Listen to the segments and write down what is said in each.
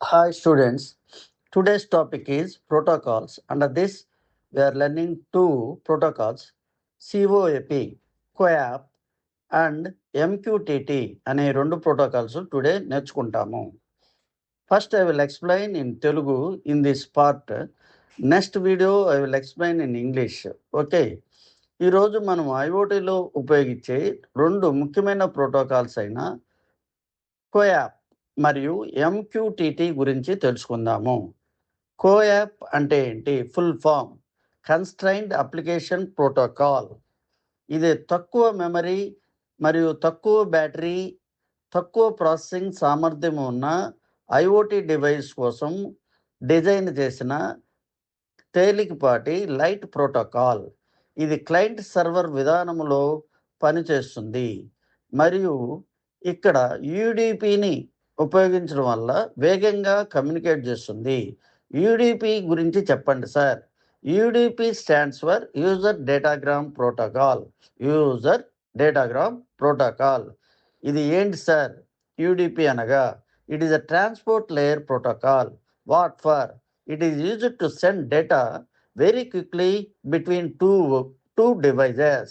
Hi students, today's topic is protocols. Under this, we are learning two protocols, COAP, COAP and MQTT అనే రెండు protocols today నేర్చుకుంటాము. First, I will explain in Telugu in this part. Next video, I will explain in English. Okay. ఈరోజు మనం ఐఓటీలో ఉపయోగించే రెండు ముఖ్యమైన protocols అయిన కోయాప్ మరియు ఎంక్యూటీటీ గురించి తెలుసుకుందాము. కోయాప్ అంటే ఏంటి? Full form constrained application protocol. ఇది తక్కువ మెమరీ మరియు తక్కువ బ్యాటరీ, తక్కువ ప్రాసెసింగ్ సామర్థ్యం ఉన్న ఐఓటీ డివైస్ కోసం డిజైన్ చేసిన తేలికపాటి లైట్ ప్రోటోకాల్. ఇది క్లయింట్ సర్వర్ విధానంలో పనిచేస్తుంది మరియు ఇక్కడ యూడిపిని ఉపయోగించడం వల్ల వేగంగా కమ్యూనికేట్ చేస్తుంది. యూడిపి గురించి చెప్పండి sir. UDP stands for user datagram protocol. User datagram protocol. ఇది ఏంటి సార్? యూడిపి అనగా it is a transport layer protocol. What for? It is used to send data very quickly between two devices.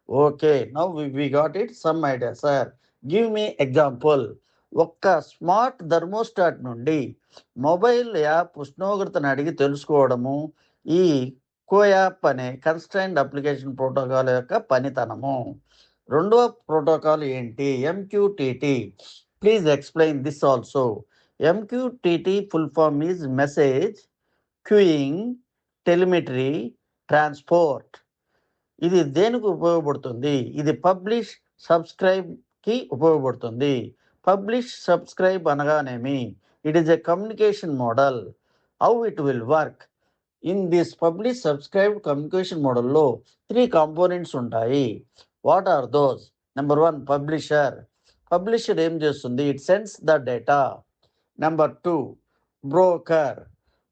Okay, now we got it. Some idea, sir. Give me example. ఒక్క smart thermostat నుండి mobile app ఉష్ణోగ్రతను అడిగి తెలుసుకోవడము ఈ కోయాప్ అనే constrained application protocol యొక్క పనితనము. రెండవ protocol ఏంటి? MQTT. Please explain this also. MQTT full form is message queuing telemetry transport. ఇది దేనికి ఉపయోగపడుతుంది? ఇది పబ్లిష్ సబ్స్క్రైబ్ కి ఉపయోగపడుతుంది. పబ్లిష్ సబ్స్క్రైబ్ అనగానేమి? It is a communication model. How it will work? In this publish subscribe communication మోడల్లో 3 components ఉంటాయి. What are those? Number 1, publisher. Publisher ఏం చేస్తుంది? It sends the data. Number 2, broker.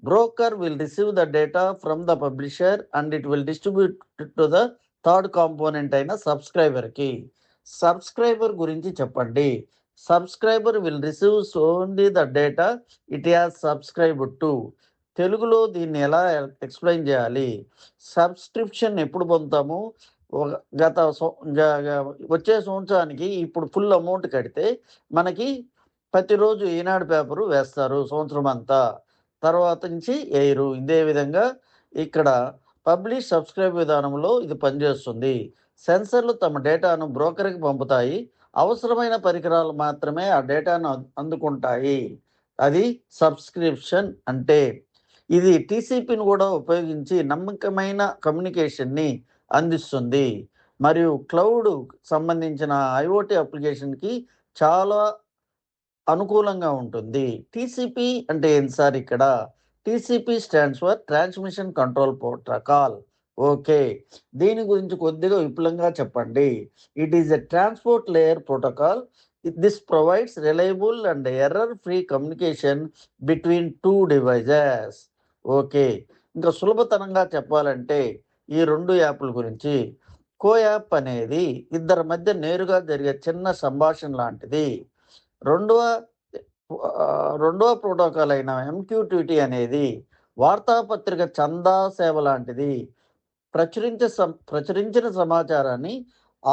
Broker will receive the data from the publisher and it will distribute it to the third component అయిన సబ్స్క్రైబర్కి. Subscriber గురించి చెప్పండి. Subscriber will receives only the data it has subscribed to. తెలుగులో దీన్ని ఎలా explain చేయాలి? Subscription ఎప్పుడు పొందుతాము? వచ్చే సంవత్సరానికి ఇప్పుడు ఫుల్ అమౌంట్ కడితే మనకి ప్రతిరోజు ఈనాడు పేపరు వేస్తారు సంవత్సరం అంతా, తర్వాత నుంచి వేయరు. ఇదే విధంగా ఇక్కడ పబ్లిష్ సబ్స్క్రైబ్ విధానంలో ఇది పనిచేస్తుంది. సెన్సర్లు తమ డేటాను బ్రోకర్కి పంపుతాయి. అవసరమైన పరికరాలు మాత్రమే ఆ డేటాను అందుకుంటాయి. అది సబ్స్క్రిప్షన్ అంటే. ఇది టీసీపీని కూడా ఉపయోగించి నమ్మకమైన కమ్యూనికేషన్ని అందిస్తుంది మరియు క్లౌడ్ సంబంధించిన ఐఓటీ అప్లికేషన్కి చాలా అనుకూలంగా ఉంటుంది. టీసీపీ అంటే ఏంటి సార్? ఇక్కడ TCP stands for transmission control protocol. Okay, దీని గురించి కొద్దిగా విపులంగా చెప్పండి. It is a transport layer protocol. This provides reliable and error free communication between 2 devices. Okay, ఇంకా సులభతరంగా చెప్పాలంటే ఈ రెండు యాప్ల గురించి, కోయాప్ అనేది ఇద్దరి మధ్య నేరుగా జరిగే చిన్న సంభాషణ లాంటిది. రెండవ ప్రోటోకాల్ అయిన ఎంక్యూటీటీ అనేది వార్తాపత్రిక చందా సేవ లాంటిది. ప్రచురించిన సమాచారాన్ని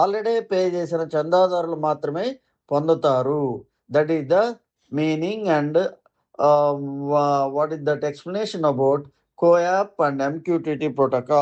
ఆల్రెడీ పే చేసిన చందాదారులు మాత్రమే పొందుతారు. That is the meaning and what is that explanation about CoAP and MQTT protocol.